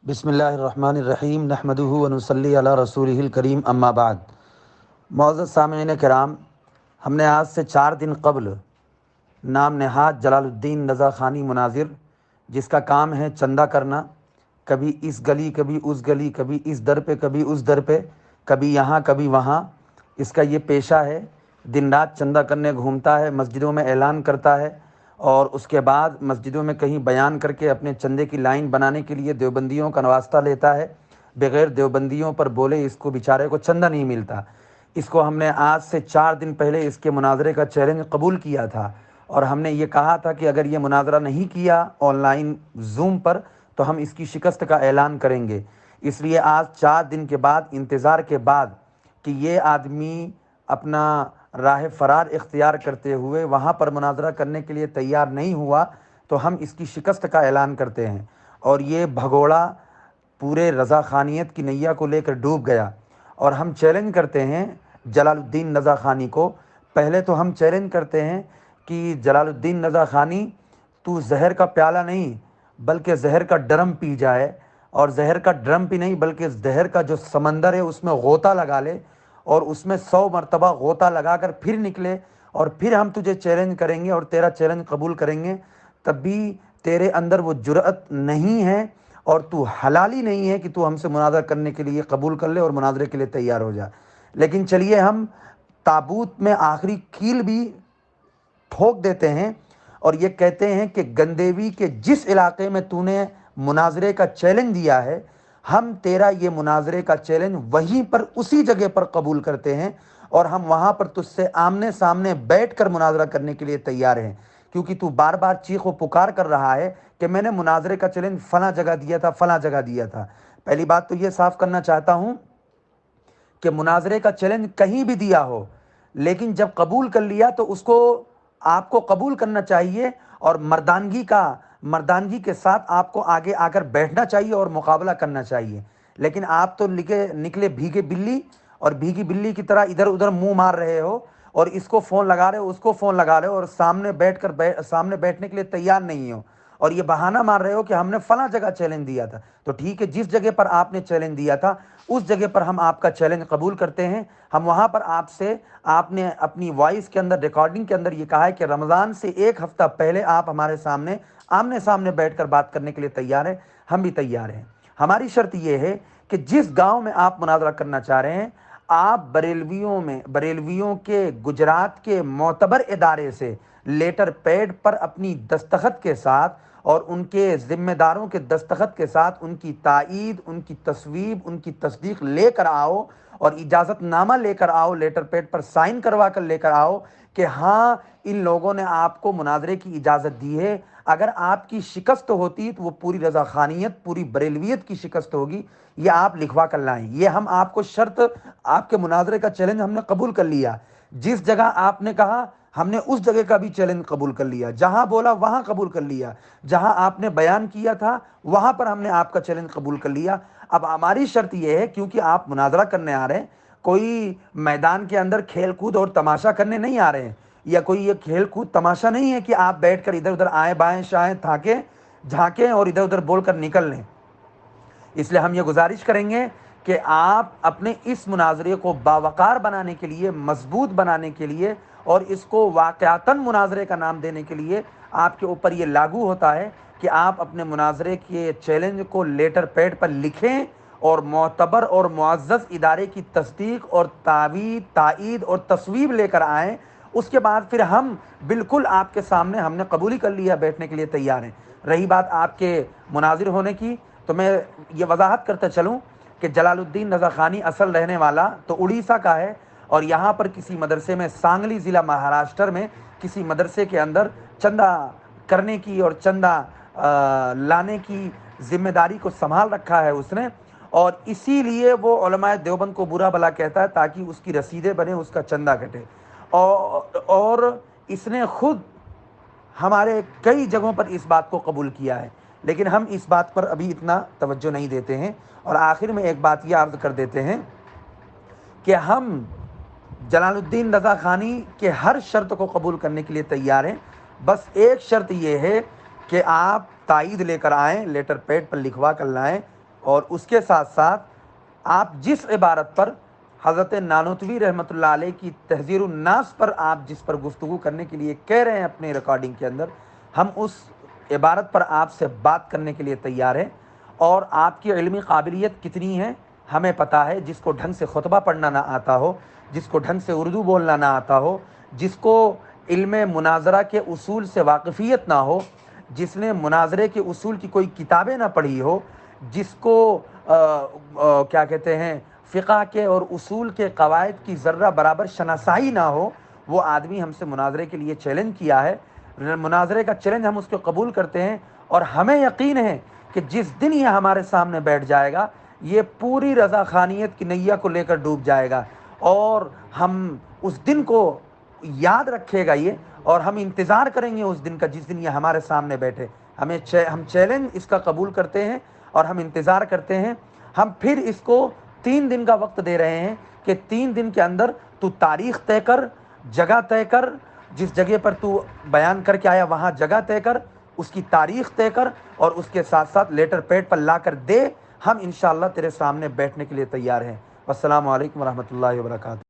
بسم اللہ الرحمن الرحیم نحمدہ ونصلی علی رسولہ الکریم اما بعد۔ معزز سامعین کرام، ہم نے آج سے 4 دن قبل نام نہاد جلال الدین رضا خانی مناظر، جس کا کام ہے چندہ کرنا، کبھی اس گلی کبھی اس گلی، کبھی اس در پہ کبھی اس در پہ، کبھی یہاں کبھی وہاں، اس کا یہ پیشہ ہے۔ دن رات چندہ کرنے گھومتا ہے، مسجدوں میں اعلان کرتا ہے اور اس کے بعد مسجدوں میں کہیں بیان کر کے اپنے چندے کی لائن بنانے کے لیے دیوبندیوں کا واسطہ لیتا ہے۔ بغیر دیوبندیوں پر بولے اس کو بیچارے کو چندہ نہیں ملتا۔ اس کو ہم نے آج سے 4 دن پہلے اس کے مناظرے کا چیلنج قبول کیا تھا اور ہم نے یہ کہا تھا کہ اگر یہ مناظرہ نہیں کیا آن لائن زوم پر تو ہم اس کی شکست کا اعلان کریں گے۔ اس لیے آج 4 دن کے بعد انتظار کے بعد کہ یہ آدمی اپنا راہ فرار اختیار کرتے ہوئے وہاں پر مناظرہ کرنے کے لیے تیار نہیں ہوا تو ہم اس کی شکست کا اعلان کرتے ہیں۔ اور یہ بھگوڑا پورے رضا خانیت کی نیا کو لے کر ڈوب گیا اور ہم چیلنج کرتے ہیں جلال الدین رضا خانی کو۔ پہلے تو ہم چیلنج کرتے ہیں کہ جلال الدین رضا خانی، تو زہر کا پیالہ نہیں بلکہ زہر کا ڈرم پی جائے، اور زہر کا ڈرم پی نہیں بلکہ زہر کا جو سمندر ہے اس میں غوطہ لگا لے اور اس میں 100 مرتبہ غوطہ لگا کر پھر نکلے، اور پھر ہم تجھے چیلنج کریں گے اور تیرا چیلنج قبول کریں گے۔ تب بھی تیرے اندر وہ جرأت نہیں ہے اور تو حلالی نہیں ہے کہ تو ہم سے مناظرہ کرنے کے لیے قبول کر لے اور مناظرے کے لیے تیار ہو جا۔ لیکن چلیے ہم تابوت میں آخری کیل بھی ٹھوک دیتے ہیں اور یہ کہتے ہیں کہ گندیوی کے جس علاقے میں تو نے مناظرے کا چیلنج دیا ہے، ہم تیرا یہ مناظرے کا چیلنج وہیں پر اسی جگہ پر قبول کرتے ہیں اور ہم وہاں پر تجھ سے آمنے سامنے بیٹھ کر مناظرہ کرنے کے لیے تیار ہیں، کیونکہ تو بار بار چیخ و پکار کر رہا ہے کہ میں نے مناظرے کا چیلنج فلاں جگہ دیا تھا، فلاں جگہ دیا تھا۔ پہلی بات تو یہ صاف کرنا چاہتا ہوں کہ مناظرے کا چیلنج کہیں بھی دیا ہو، لیکن جب قبول کر لیا تو اس کو آپ کو قبول کرنا چاہیے اور مردانگی کے ساتھ آپ کو آگے آ کر بیٹھنا چاہیے اور مقابلہ کرنا چاہیے۔ لیکن آپ تو نکلے بھیگے بلی اور بھیگی بلی کی طرح ادھر ادھر منہ مار رہے ہو اور اس کو فون لگا رہے ہو، اس کو فون لگا رہے ہو اور سامنے بیٹھنے کے لیے تیار نہیں ہو، اور یہ بہانہ مار رہے ہو کہ ہم نے فلاں جگہ چیلنج دیا تھا۔ تو ٹھیک ہے، جس جگہ پر آپ نے چیلنج دیا تھا اس جگہ پر ہم آپ کا چیلنج قبول کرتے ہیں۔ ہم وہاں پر آپ نے اپنی وائس کے اندر، ریکارڈنگ کے اندر یہ کہا ہے کہ رمضان سے 1 ہفتہ پہلے آپ ہمارے سامنے آمنے سامنے بیٹھ کر بات کرنے کے لیے تیار ہیں۔ ہم بھی تیار ہیں۔ ہماری شرط یہ ہے کہ جس گاؤں میں آپ مناظرہ کرنا چاہ رہے ہیں، آپ بریلویوں کے گجرات کے معتبر ادارے سے لیٹر پیڈ پر اپنی دستخط کے ساتھ اور ان کے ذمہ داروں کے دستخط کے ساتھ ان کی تائید، ان کی تصویب، ان کی تصدیق لے کر آؤ اور اجازت نامہ لے کر آؤ، لیٹر پیڈ پر سائن کروا کر لے کر آؤ کہ ہاں ان لوگوں نے آپ کو مناظرے کی اجازت دی ہے۔ اگر آپ کی شکست ہوتی تو وہ پوری رضا خانیت، پوری بریلویت کی شکست ہوگی۔ یہ آپ لکھوا کر لائیں۔ یہ ہم آپ کو شرط، آپ کے مناظرے کا چیلنج ہم نے قبول کر لیا۔ جس جگہ آپ نے کہا ہم نے اس جگہ کا بھی چیلنج قبول کر لیا، جہاں بولا وہاں قبول کر لیا، جہاں آپ نے بیان کیا تھا وہاں پر ہم نے آپ کا چیلنج قبول کر لیا۔ اب ہماری شرط یہ ہے، کیونکہ آپ مناظرہ کرنے آ رہے ہیں، کوئی میدان کے اندر کھیل کود اور تماشا کرنے نہیں آ رہے ہیں، یا کوئی یہ کھیل کود تماشا نہیں ہے کہ آپ بیٹھ کر ادھر ادھر آئیں بائیں شائیں جھانکیں اور ادھر ادھر بول کر نکل لیں۔ اس لیے ہم یہ گزارش کریں گے کہ آپ اپنے اس مناظرے کو باوقار بنانے کے لیے، مضبوط بنانے کے لیے اور اس کو واقعتاً مناظرے کا نام دینے کے لیے آپ کے اوپر یہ لاگو ہوتا ہے کہ آپ اپنے مناظرے کے چیلنج کو لیٹر پیڈ پر لکھیں اور معتبر اور معزز ادارے کی تصدیق اور تائید اور تصویب لے کر آئیں۔ اس کے بعد پھر ہم بالکل آپ کے سامنے، ہم نے قبول ہی کر لیا، بیٹھنے کے لیے تیار ہیں۔ رہی بات آپ کے مناظر ہونے کی، تو میں یہ وضاحت کرتے چلوں کہ جلال الدین رضا خانی اصل رہنے والا تو اڑیسہ کا ہے، اور یہاں پر کسی مدرسے میں، سانگلی ضلع مہاراشٹر میں کسی مدرسے کے اندر چندہ کرنے کی اور چندہ لانے کی ذمہ داری کو سنبھال رکھا ہے اس نے، اور اسی لیے وہ علماء دیوبند کو برا بھلا کہتا ہے تاکہ اس کی رسیدیں بنے، اس کا چندہ کٹے۔ اور اس نے خود ہمارے کئی جگہوں پر اس بات کو قبول کیا ہے، لیکن ہم اس بات پر ابھی اتنا توجہ نہیں دیتے ہیں۔ اور آخر میں ایک بات یہ عرض کر دیتے ہیں کہ ہم جلال الدین رضا خانی کے ہر شرط کو قبول کرنے کے لیے تیار ہیں، بس ایک شرط یہ ہے کہ آپ تائید لے کر آئیں، لیٹر پیڈ پر لکھوا کر لائیں اور اس کے ساتھ ساتھ آپ جس عبارت پر حضرت نانوتوی رحمۃ اللہ علیہ کی تحذیر الناس پر آپ جس پر گفتگو کرنے کے لیے کہہ رہے ہیں اپنے ریکارڈنگ کے اندر، ہم اس عبارت پر آپ سے بات کرنے کے لیے تیار ہیں۔ اور آپ کی علمی قابلیت کتنی ہے ہمیں پتہ ہے۔ جس کو ڈھنگ سے خطبہ پڑھنا نہ آتا ہو، جس کو ڈھنگ سے اردو بولنا نہ آتا ہو، جس کو علم مناظرہ کے اصول سے واقفیت نہ ہو، جس نے مناظرے کے اصول کی کوئی کتابیں نہ پڑھی ہو، جس کو کیا کہتے ہیں فقہ کے اور اصول کے قواعد کی ذرہ برابر شناسائی نہ ہو، وہ آدمی ہم سے مناظرے کے لیے چیلنج کیا ہے۔ مناظرے کا چیلنج ہم اس کو قبول کرتے ہیں، اور ہمیں یقین ہے کہ جس دن یہ ہمارے سامنے بیٹھ جائے گا، یہ پوری رضا خانیت کی نیا کو لے کر ڈوب جائے گا، اور ہم اس دن کو یاد رکھے گا یہ، اور ہم انتظار کریں گے اس دن کا جس دن یہ ہمارے سامنے بیٹھے۔ ہم چیلنج اس کا قبول کرتے ہیں اور ہم انتظار کرتے ہیں۔ ہم پھر اس کو 3 دن کا وقت دے رہے ہیں کہ 3 دن کے اندر تو تاریخ طے کر، جگہ طے کر، جس جگہ پر تو بیان کر کے آیا وہاں جگہ طے کر، اس کی تاریخ طے کر، اور اس کے ساتھ ساتھ لیٹر پیڈ پر لا کر دے۔ ہم انشاءاللہ تیرے سامنے بیٹھنے کے لیے تیار ہیں۔ والسلام علیکم ورحمۃ اللہ وبرکاتہ۔